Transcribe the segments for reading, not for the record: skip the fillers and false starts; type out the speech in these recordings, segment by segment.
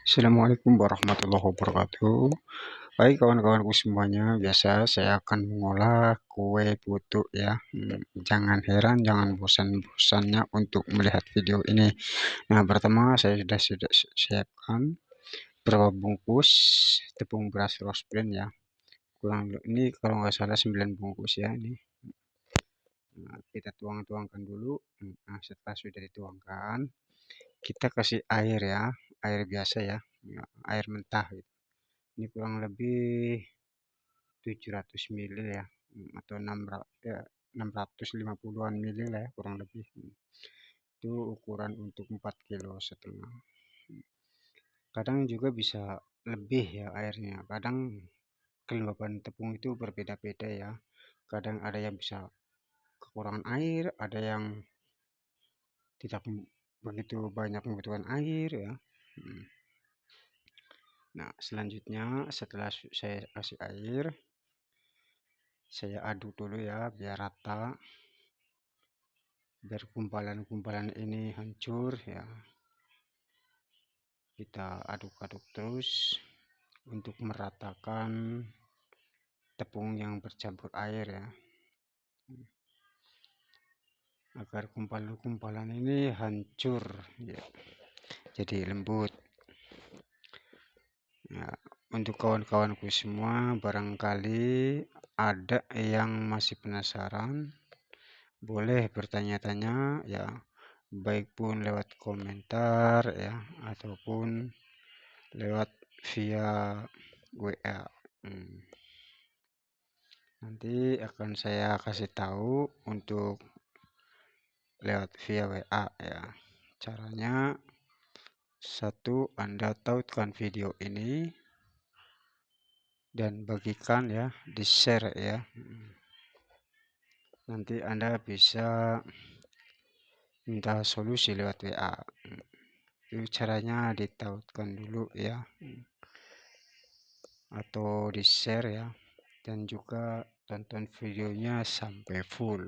Assalamualaikum warahmatullahi wabarakatuh. Baik kawan-kawanku semuanya, biasa saya akan mengolah kue putu ya. Jangan heran, jangan bosan-bosannya untuk melihat video ini. Nah, pertama saya sudah siapkan berapa bungkus tepung beras rose bran ya. Ini kalau nggak salah 9 bungkus ya ini. Nah, kita tuang-tuangkan dulu. Nah, setelah sudah dituangkan, kita kasih air ya, air biasa ya, air mentah gitu. Ini kurang lebih 700 ml ya, atau 650-an ml lah ya kurang lebih. Itu ukuran untuk 4,5 kg. Kadang juga bisa lebih ya airnya. Kadang kelembapan tepung itu berbeda-beda ya. Kadang ada yang bisa kekurangan air, ada yang tidak begitu banyak membutuhkan air ya. Nah, selanjutnya setelah saya kasih air, saya aduk dulu ya biar rata, biar kumpalan-kumpalan ini hancur ya. Kita aduk-aduk terus untuk meratakan tepung yang bercampur air ya, agar kumpalan-kumpalan ini hancur ya, jadi lembut. Nah, untuk kawan-kawanku semua, barangkali ada yang masih penasaran, boleh bertanya-tanya ya, baik pun lewat komentar ya, ataupun lewat via WA. Nanti akan saya kasih tahu untuk lewat via WA ya. Caranya, satu, Anda tautkan video ini dan bagikan ya, di share ya. Nanti Anda bisa minta solusi lewat WA. Itu caranya ditautkan dulu ya, atau di share ya, dan juga tonton videonya sampai full.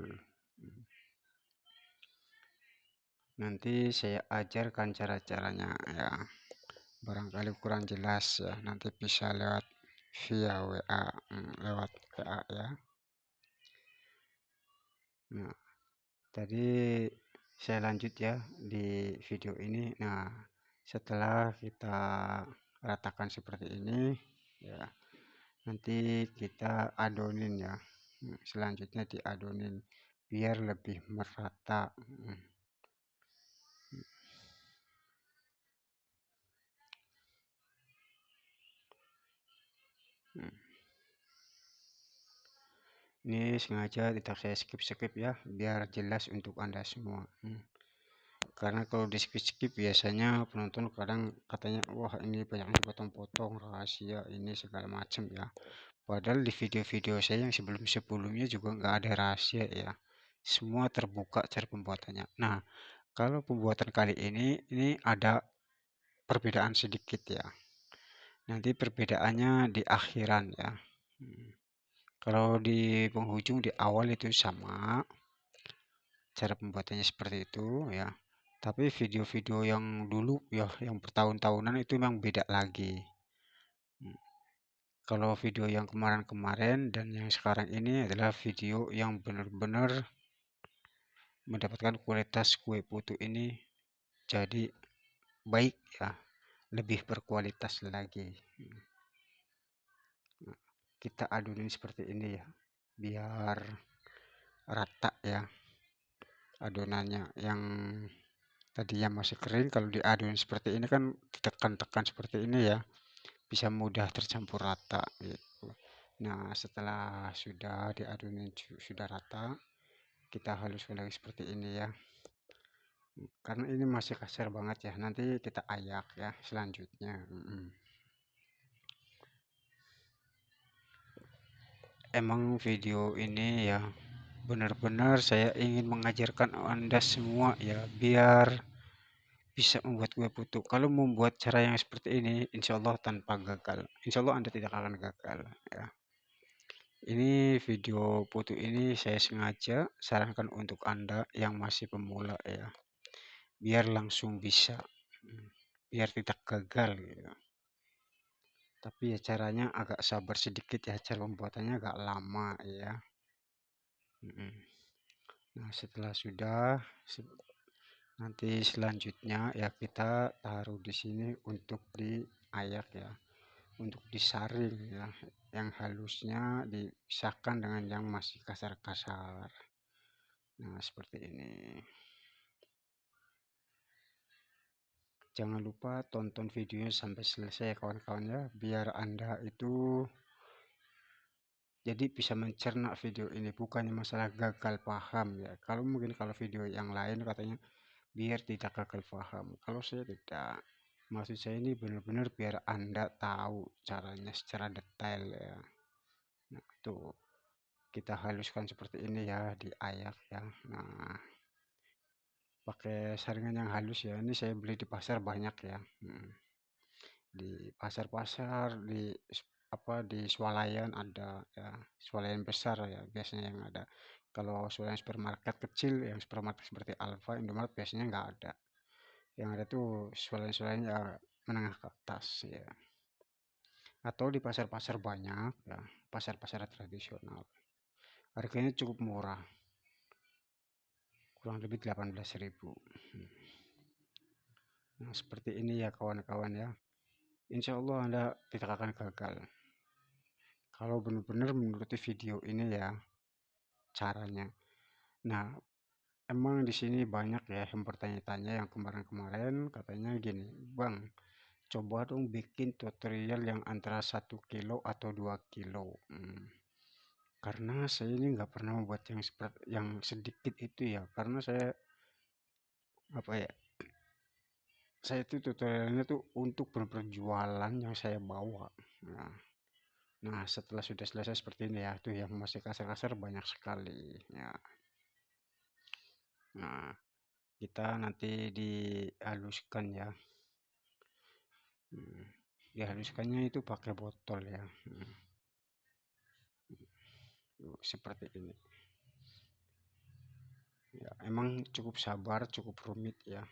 Nanti saya ajarkan cara-caranya ya. Barangkali kurang jelas ya, nanti bisa lewat via WA, lewat WA ya. Nah, tadi saya lanjut ya di video ini. Nah, setelah kita ratakan seperti ini ya, nanti kita adonin ya. Selanjutnya diadonin biar lebih merata. Ini sengaja tidak saya skip-skip ya, biar jelas untuk Anda semua. Karena kalau di skip-skip biasanya penonton kadang katanya, wah ini banyak dipotong-potong, rahasia ini segala macam ya. Padahal di video-video saya yang sebelum-sebelumnya juga nggak ada rahasia ya. Semua terbuka cara pembuatannya. Nah, kalau pembuatan kali ini ada perbedaan sedikit ya. Nanti perbedaannya di akhiran ya. Kalau di penghujung, di awal itu sama, cara pembuatannya seperti itu ya. Tapi video-video yang dulu ya, yang bertahun-tahunan itu memang beda lagi. Kalau video yang kemarin-kemarin dan yang sekarang ini adalah video yang benar-benar mendapatkan kualitas kue putu ini jadi baik ya, lebih berkualitas lagi. Kita adonin seperti ini ya, biar rata ya adonannya. Yang tadinya masih kering, kalau diadonin seperti ini kan ditekan-tekan seperti ini ya, bisa mudah tercampur rata gitu. Nah, setelah sudah diadonin sudah rata, kita haluskan lagi seperti ini ya. Karena ini masih kasar banget ya, nanti kita ayak ya selanjutnya. Emang video ini ya benar-benar saya ingin mengajarkan Anda semua ya, biar bisa membuat kue putu. Kalau membuat cara yang seperti ini, insya Allah tanpa gagal. Insya Allah Anda tidak akan gagal ya. Ini video putu ini saya sengaja sarankan untuk Anda yang masih pemula ya, biar langsung bisa. biar tidak gagal gitu. Tapi ya caranya agak sabar sedikit ya, cara pembuatannya agak lama ya. Nah, setelah sudah nanti selanjutnya ya kita taruh di sini untuk diayak ya, untuk disaring ya. Yang halusnya dipisahkan dengan yang masih kasar-kasar. Nah, seperti ini. Jangan lupa tonton videonya sampai selesai ya kawan-kawan ya, biar Anda itu jadi bisa mencerna video ini, bukannya masalah gagal paham ya. Kalau mungkin kalau video yang lain katanya biar tidak gagal paham. Kalau saya tidak. Maksud saya ini benar-benar biar Anda tahu caranya secara detail ya. Nah, tuh kita haluskan seperti ini ya, diayak ya. Nah, pakai saringan yang halus ya. Ini saya beli di pasar banyak ya. Di pasar-pasar di swalayan ada ya, swalayan besar ya biasanya yang ada. Kalau swalayan supermarket kecil yang supermarket seperti Alfa, Indomaret biasanya nggak ada. Yang ada tuh swalayan-swalayan ya menengah ke atas ya. Atau di pasar-pasar banyak ya, pasar-pasar tradisional. Harganya cukup murah, kurang lebih 18.000. Nah, seperti ini ya kawan-kawan ya. Insya Allah Anda tidak akan gagal. Kalau benar-benar menuruti video ini ya caranya. Nah, emang di sini banyak ya yang bertanya-tanya yang kemarin-kemarin katanya gini, Bang, coba dong bikin tutorial yang antara 1 kilo atau 2 kilo. Karena saya ini nggak pernah membuat yang seperti yang sedikit itu ya, karena saya apa ya, saya itu tutorialnya tuh untuk berjualan yang saya bawa. Nah, nah, setelah sudah selesai seperti ini ya, tuh yang masih kasar-kasar banyak sekali. Ya, nah kita nanti dihaluskan ya. Hmm, Dihaluskannya itu pakai botol ya. Seperti ini. Ya, emang cukup sabar, cukup rumit ya.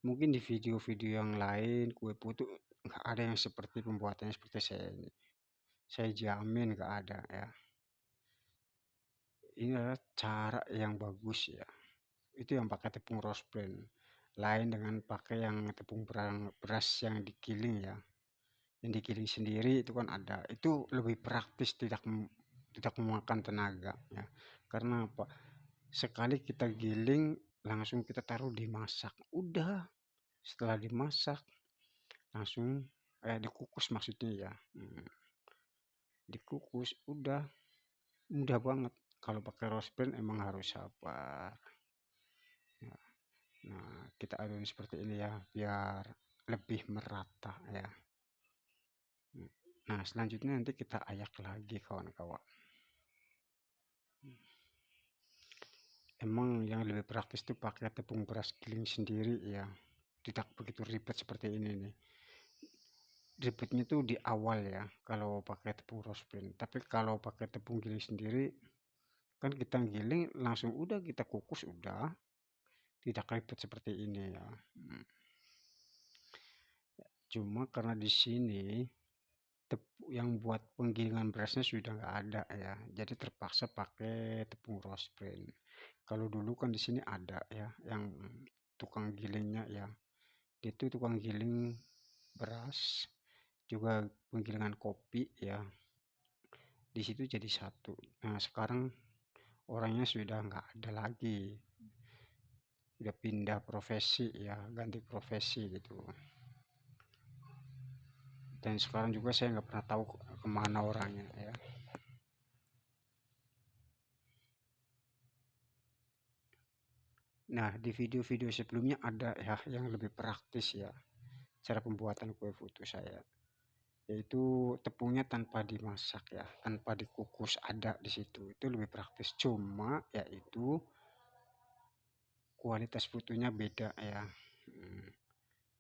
Mungkin di video-video yang lain kue putu nggak ada yang seperti pembuatannya seperti saya ini. Saya jamin nggak ada ya. Ini adalah cara yang bagus ya. Itu yang pakai tepung rose blend. Lain dengan pakai yang tepung beras yang digiling ya. Yang digiling sendiri itu kan ada. Itu lebih praktis, tidak memakan tenaga ya. Karena apa? Sekali kita giling langsung kita taruh dimasak. Udah, setelah dimasak langsung dikukus maksudnya ya. Dikukus udah mudah banget. Kalau pakai rose blend emang harus sabar. Ya. Nah, kita aduk seperti ini ya, biar lebih merata ya. Nah, selanjutnya nanti kita ayak lagi kawan-kawan. Emang yang lebih praktis tuh pakai tepung beras giling sendiri ya. Tidak begitu ribet seperti ini nih. Ribetnya tuh di awal ya, kalau pakai tepung rose blend. Tapi kalau pakai tepung giling sendiri, kan kita giling langsung udah kita kukus udah. Tidak ribet seperti ini ya. Cuma karena di sini yang buat penggilingan berasnya sudah nggak ada ya, jadi terpaksa pakai tepung rose blend. Kalau dulu kan di sini ada ya yang tukang gilingnya ya, itu tukang giling beras juga penggilingan kopi ya, di situ jadi satu. Nah, sekarang orangnya sudah nggak ada lagi, udah pindah profesi ya, ganti profesi gitu. Dan sekarang juga saya nggak pernah tahu kemana orangnya ya. Nah, di video-video sebelumnya ada ya yang lebih praktis ya, cara pembuatan kue putu saya. Yaitu tepungnya tanpa dimasak ya, tanpa dikukus ada di situ. Itu lebih praktis. Cuma yaitu kualitas putunya beda ya. Hmm,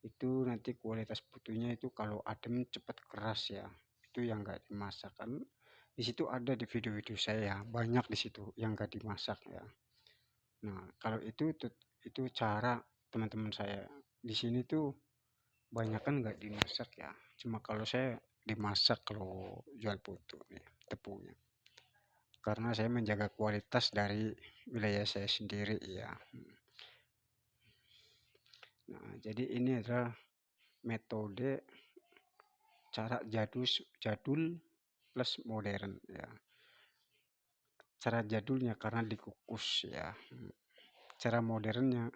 Itu nanti kualitas putunya itu kalau adem cepat keras ya. Itu yang nggak dimasak kan. Di situ ada di video-video saya, banyak di situ yang nggak dimasak ya. Nah, kalau itu cara teman-teman saya. di sini tuh banyak kan nggak dimasak ya. Cuma kalau saya dimasak kalau jual putu nih, tepungnya. Karena saya menjaga kualitas dari wilayah saya sendiri ya. Nah, jadi ini adalah metode cara jadul plus modern ya. Cara jadulnya karena dikukus ya. Cara modernnya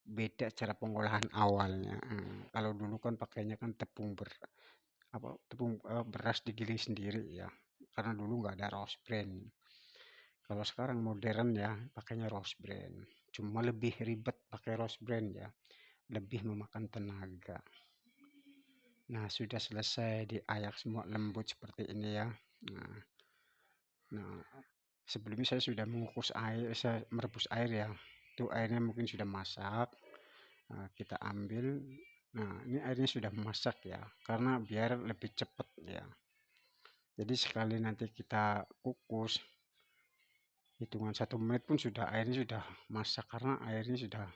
beda cara pengolahan awalnya. Kalau dulu kan pakainya kan beras digiling sendiri ya. Karena dulu nggak ada roast brand. Kalau sekarang modern ya pakainya roast brand. Cuma lebih ribet pakai roast brand ya. Lebih memakan tenaga. Nah, sudah selesai diayak semua lembut seperti ini ya. Nah, nah, sebelumnya saya sudah mengukus air, saya merebus air ya. Itu airnya mungkin sudah masak. Nah, kita ambil. Nah, ini airnya sudah masak ya, karena biar lebih cepat ya. Jadi sekali nanti kita kukus, hitungan 1 menit pun sudah airnya sudah masak karena airnya sudah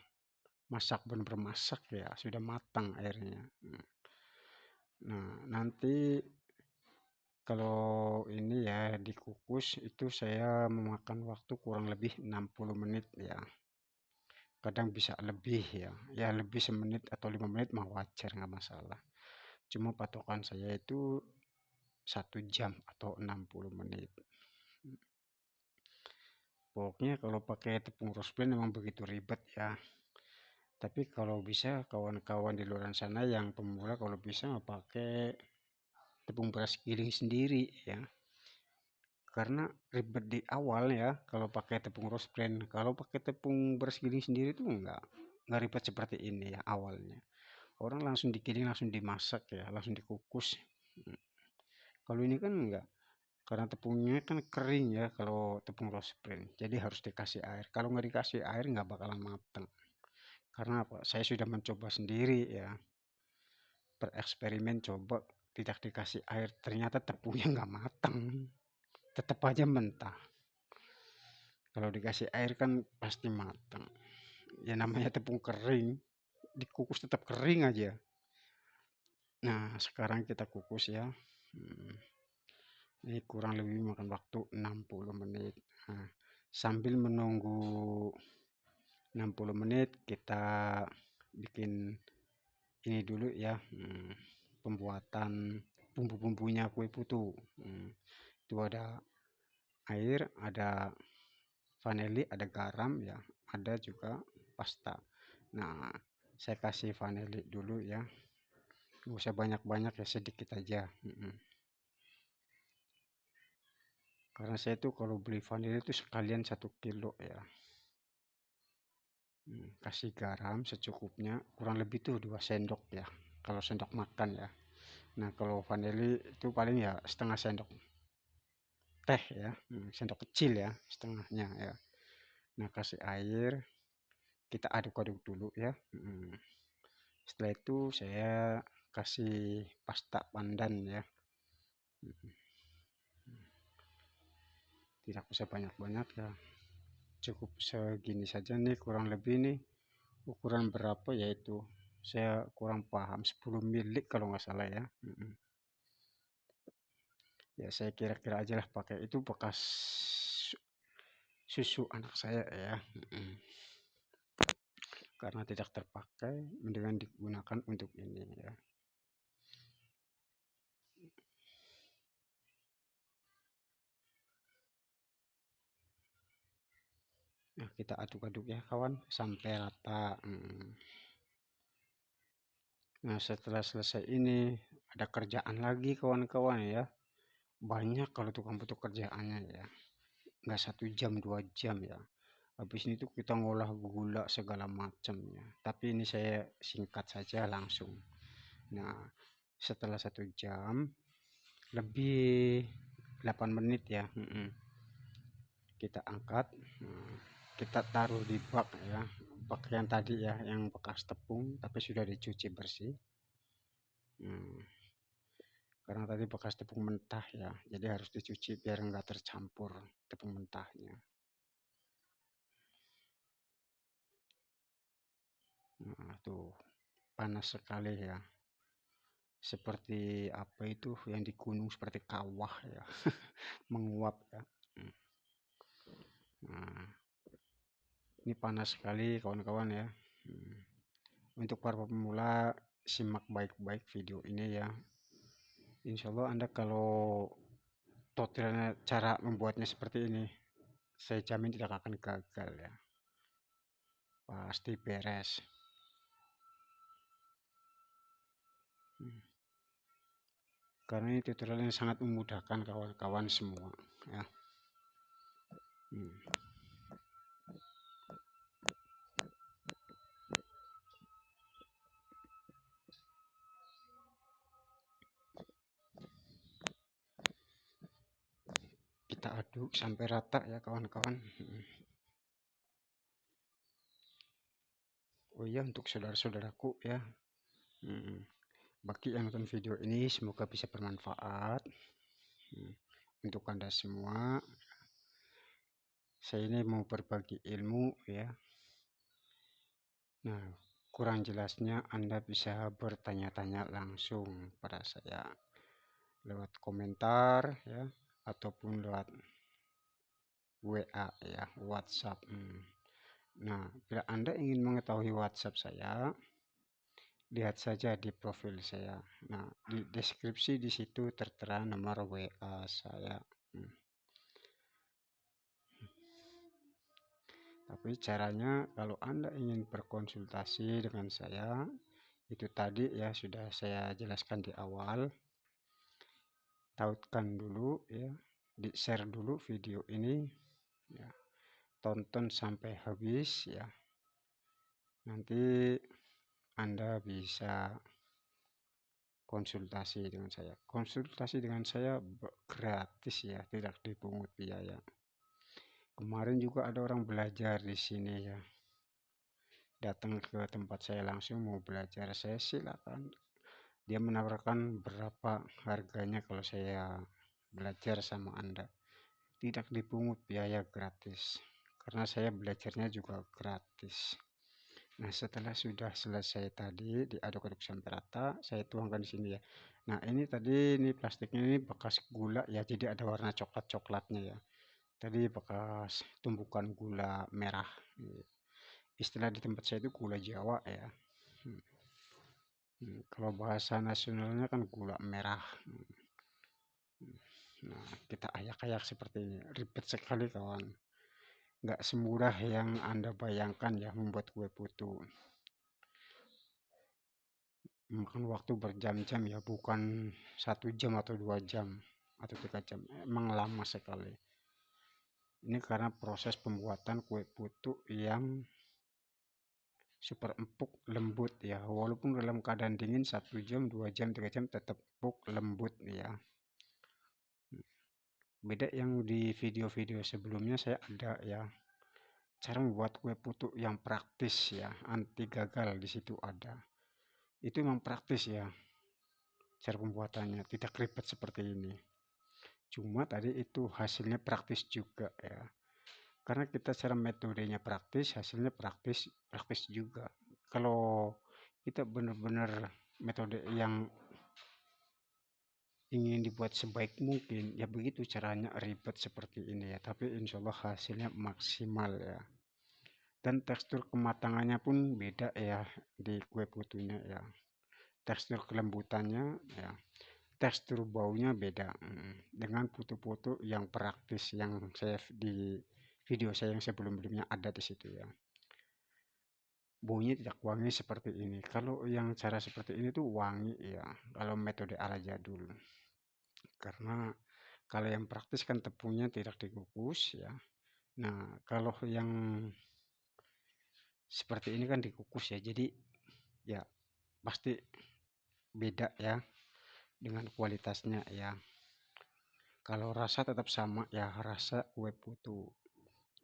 masak benar-benar masak ya, sudah matang airnya. Nah, nanti kalau ini ya dikukus itu saya memakan waktu kurang lebih 60 menit ya. Kadang bisa lebih ya. Ya lebih semenit atau 5 menit mah wajar nggak masalah. Cuma patokan saya itu 1 jam atau 60 menit. Pokoknya kalau pakai tepung rose blend memang begitu ribet ya. Tapi kalau bisa kawan-kawan di luar sana yang pemula kalau bisa pakai tepung beras giling sendiri ya. Karena ribet di awal ya kalau pakai tepung rose blend. Kalau pakai tepung beras giling sendiri tuh enggak ribet seperti ini ya awalnya. Orang langsung digiling langsung dimasak ya, langsung dikukus. Kalau ini kan enggak. Karena tepungnya kan kering ya kalau tepung rose blend. Jadi harus dikasih air. Kalau nggak dikasih air nggak bakalan matang. Karena apa? Saya sudah mencoba sendiri ya. Bereksperimen coba tidak dikasih air. Ternyata tepungnya nggak matang. Tetap aja mentah. Kalau dikasih air kan pasti matang. Ya namanya tepung kering. Dikukus tetap kering aja. Nah sekarang kita kukus ya. Ini kurang lebih makan waktu 60 menit. Nah, sambil menunggu 60 menit kita bikin ini dulu ya, pembuatan bumbu-bumbunya kue putu. Itu ada air, ada vanili, ada garam ya, ada juga pasta. Nah, saya kasih vanili dulu ya. Nggak usah banyak-banyak ya, sedikit aja. Karena saya tuh kalau beli vanili itu sekalian 1 kilo ya. Kasih garam secukupnya, kurang lebih tuh 2 sendok ya. Kalau sendok makan ya. Nah, kalau vanili itu paling ya setengah sendok teh ya, sendok kecil ya, setengahnya ya. Nah, kasih air, kita aduk-aduk dulu ya. Setelah itu saya kasih pasta pandan ya. Tidak usah banyak-banyak ya. Cukup segini saja nih kurang lebih nih. Ukuran berapa yaitu saya kurang paham 10 mili kalau nggak salah ya. Ya saya kira-kira aja lah pakai itu bekas susu anak saya ya. Karena tidak terpakai mendingan digunakan untuk ini ya. Nah, kita aduk-aduk ya kawan sampai rata. Nah, setelah selesai ini ada kerjaan lagi kawan-kawan ya. Banyak kalau tukang butuh kerjaannya ya. Nggak 1 jam 2 jam ya. Habis ini tuh kita ngolah gula segala macam ya. Tapi ini saya singkat saja langsung. Nah, setelah 1 jam lebih 8 menit ya. Kita angkat, kita taruh di bak ya. Bak yang tadi ya, yang bekas tepung tapi sudah dicuci bersih. Karena tadi bekas tepung mentah ya, jadi harus dicuci biar enggak tercampur tepung mentahnya. Nah, tuh panas sekali ya. Seperti apa itu yang di gunung seperti kawah ya, menguap ya. Nah, ini panas sekali kawan-kawan ya. Untuk para pemula, simak baik-baik video ini ya. Insya Allah Anda kalau tutorialnya cara membuatnya seperti ini, saya jamin tidak akan gagal ya. Pasti beres. Karena ini tutorial yang sangat memudahkan kawan-kawan semua ya. Kita aduk sampai rata ya kawan-kawan. Oh iya, untuk saudara-saudaraku ya, bagi yang nonton video ini semoga bisa bermanfaat untuk Anda semua. Saya ini mau berbagi ilmu ya. Nah, kurang jelasnya Anda bisa bertanya-tanya langsung pada saya lewat komentar ya, ataupun lewat WA ya, WhatsApp. Nah, bila Anda ingin mengetahui WhatsApp saya, lihat saja di profil saya. Nah, di deskripsi di situ tertera nomor WA saya. Tapi caranya kalau Anda ingin berkonsultasi dengan saya, itu tadi ya sudah saya jelaskan di awal. Tautkan dulu ya, di-share dulu video ini ya. Tonton sampai habis ya. Nanti Anda bisa konsultasi dengan saya. Konsultasi dengan saya gratis ya, tidak dipungut biaya. Kemarin juga ada orang belajar di sini ya. Datang ke tempat saya langsung mau belajar, saya silakan. Dia menawarkan berapa harganya kalau saya belajar sama Anda. Tidak dipungut biaya, gratis. Karena saya belajarnya juga gratis. Nah, setelah sudah selesai tadi diaduk-aduk sampai rata, saya tuangkan di sini ya. Nah, ini tadi ini plastiknya ini bekas gula ya, jadi ada warna coklat-coklatnya ya. Tadi bekas tumpukan gula merah. Istilah di tempat saya itu gula Jawa ya. Kalau bahasa nasionalnya kan gula merah. Nah, kita ayak-ayak seperti ini. Ribet sekali kawan. Nggak semudah yang Anda bayangkan ya membuat kue putu. Makan waktu berjam-jam ya, bukan 1 jam atau 2 jam atau 3 jam. Emang lama sekali. Ini karena proses pembuatan kue putu yang super empuk lembut ya. Walaupun dalam keadaan dingin 1 jam, 2 jam, 3 jam tetap empuk lembut ya. Beda yang di video-video sebelumnya saya ada ya. Cara membuat kue putu yang praktis ya, anti gagal di situ ada. Itu memang praktis ya. Cara pembuatannya tidak ribet seperti ini. Cuma tadi itu hasilnya praktis juga ya. Karena kita cara metodenya praktis, hasilnya praktis, praktis juga. Kalau kita benar-benar metode yang ingin dibuat sebaik mungkin, ya begitu caranya ribet seperti ini ya. Tapi insya Allah hasilnya maksimal ya. Dan tekstur kematangannya pun beda ya di kue putunya ya. Tekstur kelembutannya ya. Tekstur baunya beda dengan putu-putu yang praktis yang saya di video saya yang sebelum-sebelumnya ada di situ ya. Baunya tidak wangi seperti ini. Kalau yang cara seperti ini tuh wangi ya. Kalau metode ala jadul. Karena kalau yang praktis kan tepungnya tidak dikukus ya. Nah, kalau yang seperti ini kan dikukus ya. Jadi ya pasti beda ya dengan kualitasnya ya. Kalau rasa tetap sama ya, rasa kue putu.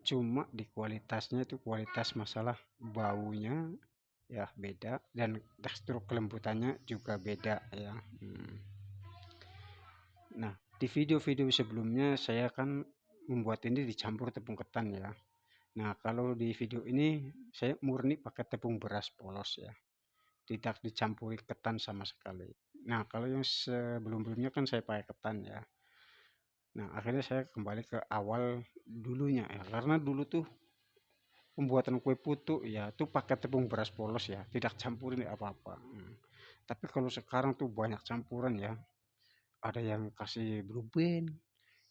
Cuma di kualitasnya itu kualitas masalah baunya ya beda dan tekstur kelembutannya juga beda ya. Nah, di video-video sebelumnya saya kan membuat ini dicampur tepung ketan ya. Nah, kalau di video ini saya murni pakai tepung beras polos ya. tidak dicampuri ketan sama sekali. Nah, kalau yang sebelum-sebelumnya kan saya pakai ketan ya. Nah, akhirnya saya kembali ke awal dulunya ya, karena dulu tuh pembuatan kue putu ya tuh pakai tepung beras polos ya, tidak campurin apa-apa. Tapi kalau sekarang tuh banyak campuran ya, ada yang kasih blue band,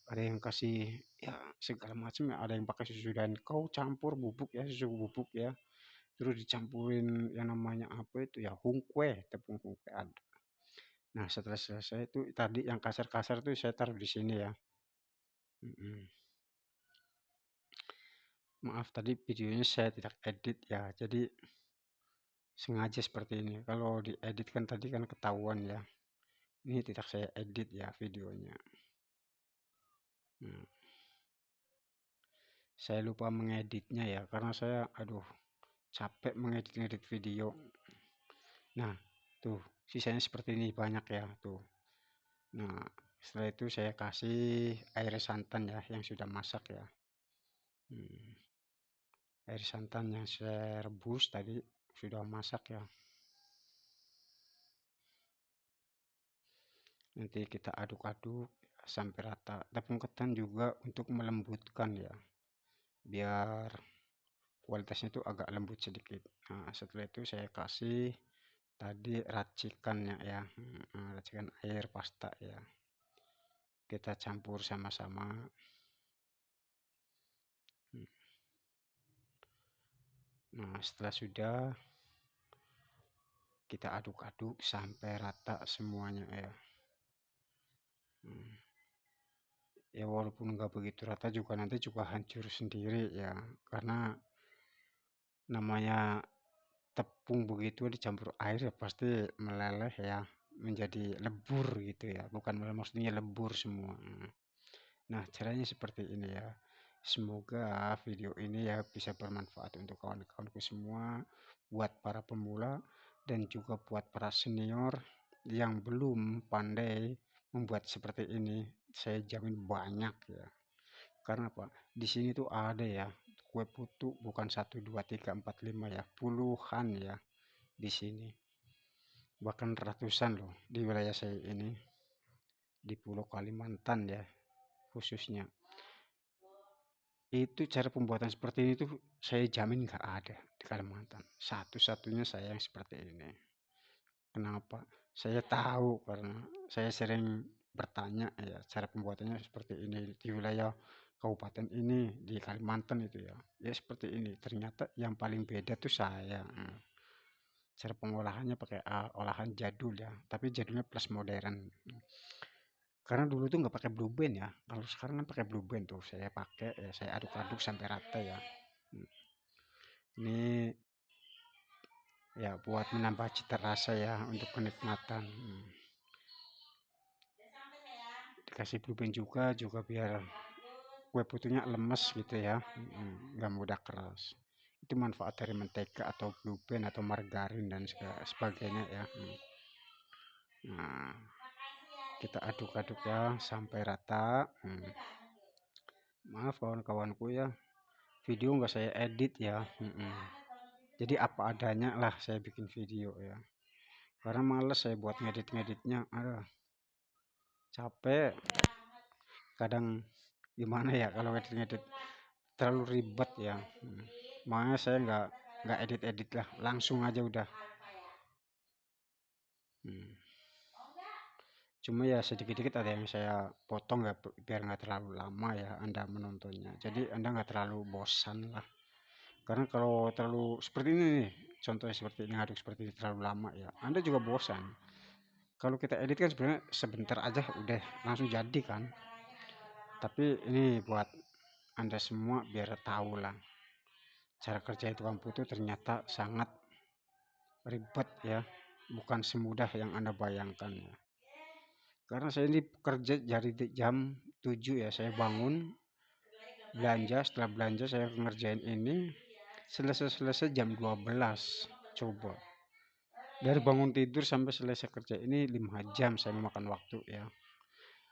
ada yang kasih ya segala macam ya, ada yang pakai susu dan kau campur bubuk ya, susu bubuk ya, terus dicampurin yang namanya apa itu ya, hungkwe, tepung hungkwe ada. Nah, setelah selesai itu tadi yang kasar-kasar tuh saya taruh di sini ya. Mm-mm. Maaf tadi videonya saya tidak edit ya, jadi sengaja seperti ini. Kalau diedit kan tadi kan ketahuan ya. Ini tidak saya edit ya videonya. Nah, saya lupa mengeditnya ya, karena saya aduh capek mengedit-ngedit video. Nah, tuh sisanya seperti ini banyak ya tuh. Nah, setelah itu saya kasih air santan ya yang sudah masak ya. Hmm, Air santan yang saya rebus tadi sudah masak ya. Nanti kita aduk-aduk sampai rata. Tepung ketan juga untuk melembutkan ya, biar kualitasnya itu agak lembut sedikit. Nah, setelah itu saya kasih tadi racikannya ya, racikan air pasta ya. Kita campur sama-sama. Nah, setelah sudah kita aduk-aduk sampai rata semuanya ya. Hmm, Ya walaupun nggak begitu rata juga nanti juga hancur sendiri ya, karena namanya tepung begitu dicampur air ya pasti meleleh ya, menjadi lebur gitu ya, bukan meleleh maksudnya lebur semua. Nah, caranya seperti ini ya. Semoga video ini ya bisa bermanfaat untuk kawan-kawanku semua, buat para pemula dan juga buat para senior yang belum pandai membuat seperti ini. Saya jamin banyak ya. Karena apa? Di sini tuh ada ya kue putu bukan satu, dua, tiga, empat, lima ya, puluhan ya di sini. Bahkan ratusan loh di wilayah saya ini, di Pulau Kalimantan ya khususnya. Itu cara pembuatan seperti ini tuh saya jamin nggak ada di Kalimantan. Satu-satunya saya yang seperti ini. Kenapa? Saya tahu karena saya sering bertanya ya cara pembuatannya seperti ini di wilayah kabupaten ini di Kalimantan itu ya. Ya seperti ini. Ternyata yang paling beda tuh saya. Cara pengolahannya pakai olahan jadul ya, tapi jadulnya plus modern. Karena dulu tuh nggak pakai blue band ya. Kalau sekarang kan pakai blue band tuh. Saya pakai ya, saya aduk-aduk sampai rata ya. Hmm, Ini ya buat menambah cita rasa ya untuk kenikmatan. Dikasih blue band juga biar kue putunya lemes gitu ya. Nggak mudah keras. Itu manfaat dari mentega atau blue band atau margarin dan sebagainya ya. Nah, kita aduk-aduk ya sampai rata. Maaf kawan-kawanku ya, video nggak saya edit ya. Jadi apa adanya lah saya bikin video ya. Karena males saya buat ngedit-ngeditnya, ada capek. Kadang gimana ya kalau ngedit-ngedit terlalu ribet ya. Makanya saya nggak edit-edit lah, langsung aja udah. Hmm. Cuma ya sedikit-sedikit ada yang saya potong ya biar nggak terlalu lama ya Anda menontonnya. Jadi Anda nggak terlalu bosan lah. Karena kalau terlalu seperti ini nih, contohnya seperti ini ngaduk seperti ini terlalu lama ya, Anda juga bosan. Kalau kita edit kan sebenarnya sebentar aja udah langsung jadi kan. Tapi ini buat Anda semua biar tahu lah cara kerja tukang putu ternyata sangat ribet ya, bukan semudah yang Anda bayangkan ya. Karena saya ini kerja dari jam 7 ya, saya bangun belanja, setelah belanja saya ngerjain ini selesai-selesai jam 12. Coba dari bangun tidur sampai selesai kerja ini 5 jam saya memakan waktu ya.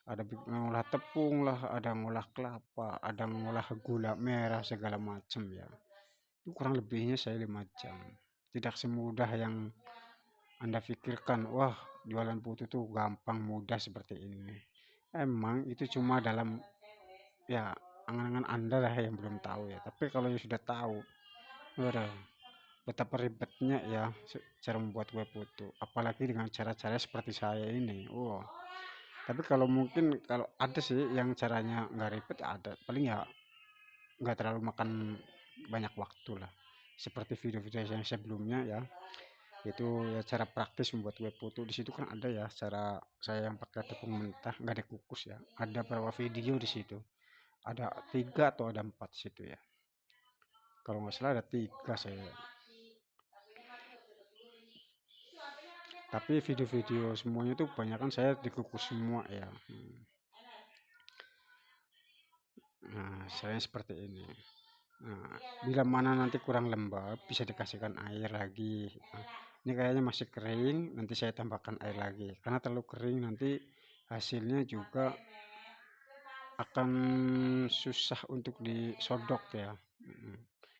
Ada ngolah tepung lah, ada ngolah kelapa, ada ngolah gula merah segala macam ya. Itu kurang lebihnya saya 5 jam. Tidak semudah yang Anda pikirkan, wah jualan putu tuh gampang, mudah seperti ini. Emang itu cuma dalam ya angan-angan Anda lah yang belum tahu ya. Tapi kalau yang sudah tahu, waduh, betapa ribetnya ya cara membuat kue putu. Apalagi dengan cara-cara seperti saya ini. Wow. Tapi kalau mungkin kalau ada sih yang caranya nggak ribet ada. Paling ya nggak terlalu makan banyak waktu lah. Seperti video-video yang sebelumnya ya, itu ya cara praktis membuat kue putu. Di situ kan ada ya cara saya yang pakai tepung mentah nggak dikukus ya, ada beberapa video di situ, ada 3 atau ada 4 di situ ya, kalau nggak salah ada 3 saya. Tapi video-video semuanya tuh banyak kan saya dikukus semua ya. Nah saya seperti ini. Nah, bila mana nanti kurang lembab bisa dikasihkan air lagi. Nah, ini kayaknya masih kering, nanti saya tambahkan air lagi. Karena terlalu kering nanti hasilnya juga akan susah untuk disodok ya.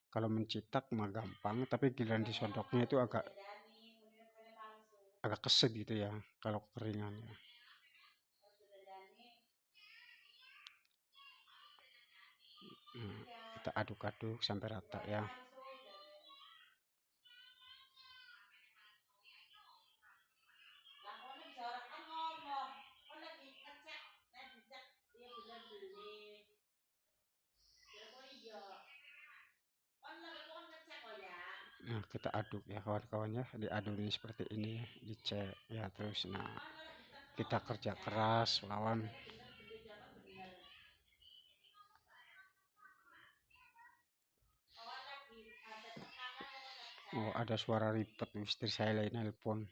Kalau mencitak mah gampang, tapi giliran disodoknya itu agak agak keset gitu ya kalau kekeringan ya. Kita aduk-aduk sampai rata ya. Nah, kita aduk ya kawan-kawan ya, diaduk ini seperti ini, dicek ya terus. Nah, kita kerja keras lawan. Oh, ada suara ribet istri saya lagi nelpon.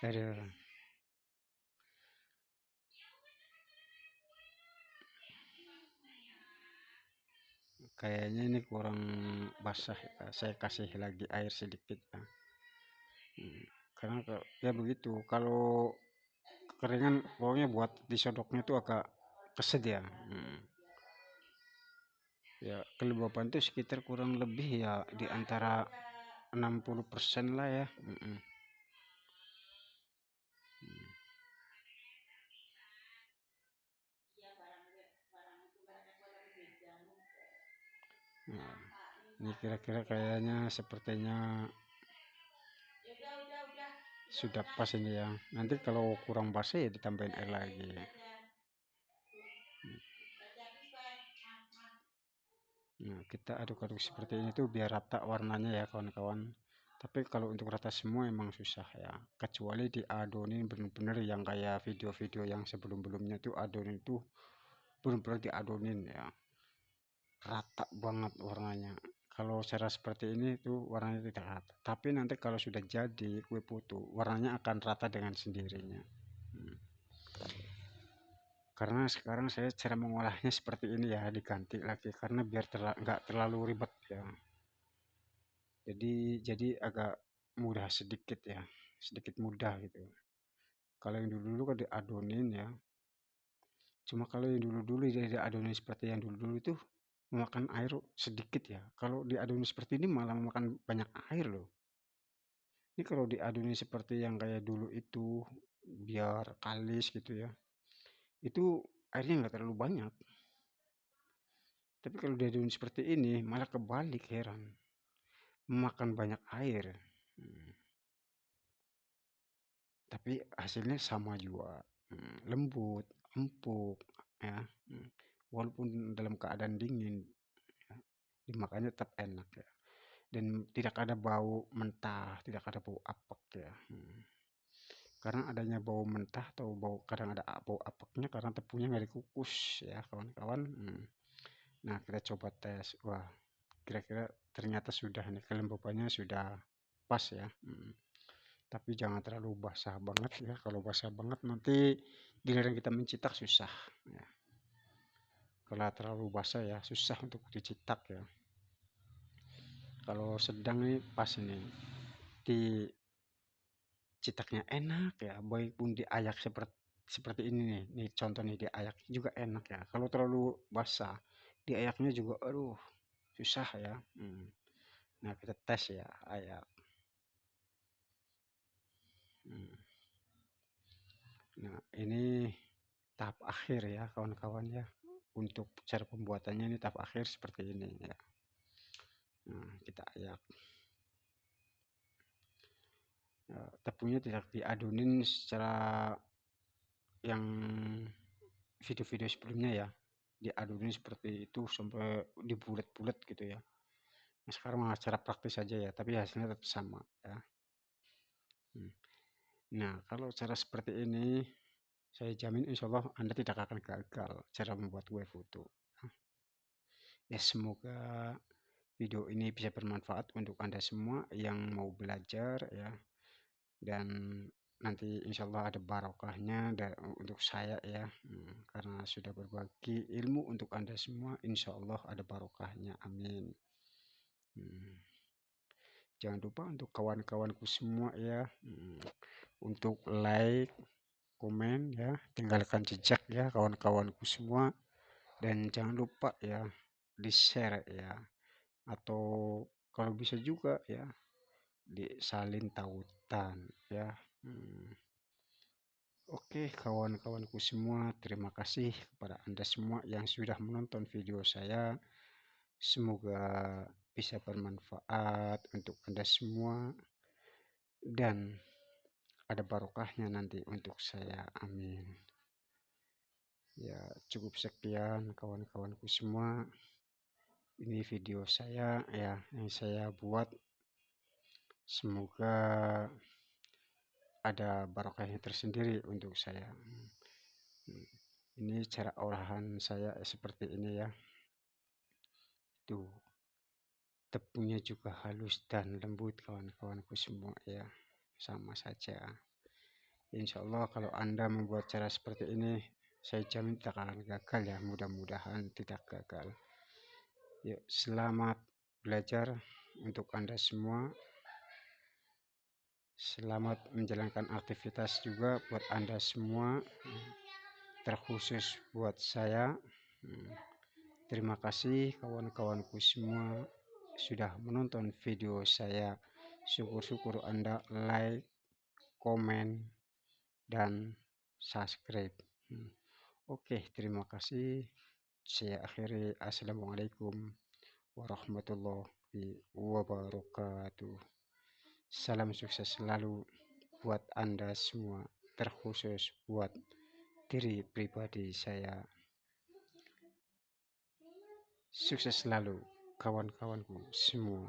Aduh. Kayaknya ini kurang basah ya. Saya kasih lagi air sedikit ya. Karena ya begitu. Kalau kekeringan pokoknya buat disodoknya itu agak keset ya. Ya kelembapan itu sekitar kurang lebih ya di antara 60% lah ya. Nah, ini kira-kira kayaknya sepertinya sudah pas ini ya. Nanti kalau kurang basah ya ditambahin air lagi. Nah, kita aduk-aduk seperti ini tuh biar rata warnanya ya kawan-kawan. Tapi kalau untuk rata semua emang susah ya. Kecuali diadonin bener-bener yang kayak video-video yang sebelum-belumnya tuh adonin tuh bener-bener diadonin ya. Rata banget warnanya. Kalau cara seperti ini tuh warnanya tidak rata. Tapi nanti kalau sudah jadi kue putu, warnanya akan rata dengan sendirinya. Karena sekarang saya cara mengolahnya seperti ini ya, diganti lagi karena biar nggak terlalu ribet ya. Jadi agak mudah sedikit ya, sedikit mudah gitu. Kalau yang dulu-dulu kan diadonin ya. Cuma kalau yang dulu-dulu dia diadonin seperti yang dulu-dulu itu memakan air sedikit ya. Kalau diadonin seperti ini malah memakan banyak air loh. Ini kalau diadonin seperti yang kayak dulu itu biar kalis gitu ya. Itu airnya nggak terlalu banyak. Tapi kalau diadonin seperti ini malah kebalik, heran. Memakan banyak air. Hmm. Tapi hasilnya sama juga. Lembut, empuk ya. Walaupun dalam keadaan dingin ya, dimakannya tetap enak ya. Dan tidak ada bau mentah, tidak ada bau apek ya. Karena adanya bau mentah atau bau kadang ada bau apeknya karena tepungnya nggak dikukus ya kawan-kawan. Nah kita coba tes, wah kira-kira ternyata sudah nih kelembapannya sudah pas ya. Tapi jangan terlalu basah banget ya, kalau basah banget nanti giliran kita mencetak susah ya. Kalau terlalu basah ya susah untuk dicetak ya. Kalau sedang nih pas ini dicetaknya enak ya, baik pun diayak seperti seperti ini nih contoh nih, diayak juga enak ya. Kalau terlalu basah diayaknya juga aduh susah ya. Nah kita tes ya ayak. Hmm. Nah, ini tahap akhir ya kawan-kawan ya. Untuk cara pembuatannya ini tahap akhir seperti ini ya. Nah, kita ayak. Ya, tepungnya tidak diadunin secara yang video-video sebelumnya ya. Diadunin seperti itu sampai dibulet-bulet gitu ya. Nah, sekarang mah cara praktis saja ya, tapi hasilnya tetap sama ya. Hmm. Nah, kalau cara seperti ini, saya jamin insya Allah Anda tidak akan gagal cara membuat kue putu. Ya, semoga video ini bisa bermanfaat untuk Anda semua yang mau belajar ya. Dan nanti insya Allah ada barokahnya untuk saya ya. Karena sudah berbagi ilmu untuk Anda semua, insya Allah ada barokahnya. Amin. Hmm. Jangan lupa untuk kawan-kawanku semua ya, untuk like, komen ya, tinggalkan jejak ya kawan-kawanku semua, dan jangan lupa ya di-share ya, atau kalau bisa juga ya disalin tautan ya. Hmm. Oke kawan-kawanku semua, terima kasih kepada Anda semua yang sudah menonton video saya. Semoga bisa bermanfaat untuk Anda semua dan ada barokahnya nanti untuk saya. Amin. Ya, cukup sekian kawan-kawanku semua. Ini video saya ya yang saya buat. Semoga ada barokahnya tersendiri untuk saya. Ini cara olahan saya seperti ini ya. Tuh, tepungnya juga halus dan lembut kawan-kawanku semua ya. Sama saja. Insya Allah kalau Anda membuat cara seperti ini, saya jamin tidak akan gagal ya. Mudah-mudahan tidak gagal. Yuk, selamat belajar untuk Anda semua. Selamat menjalankan aktivitas juga buat Anda semua. Terkhusus buat saya. Terima kasih kawan-kawanku semua sudah menonton video saya. Syukur-syukur Anda like, komen, dan subscribe. Oke, terima kasih. Saya akhiri. Assalamualaikum warahmatullahi wabarakatuh. Salam sukses selalu buat Anda semua, terkhusus buat diri pribadi saya. Sukses selalu kawan-kawanku semua.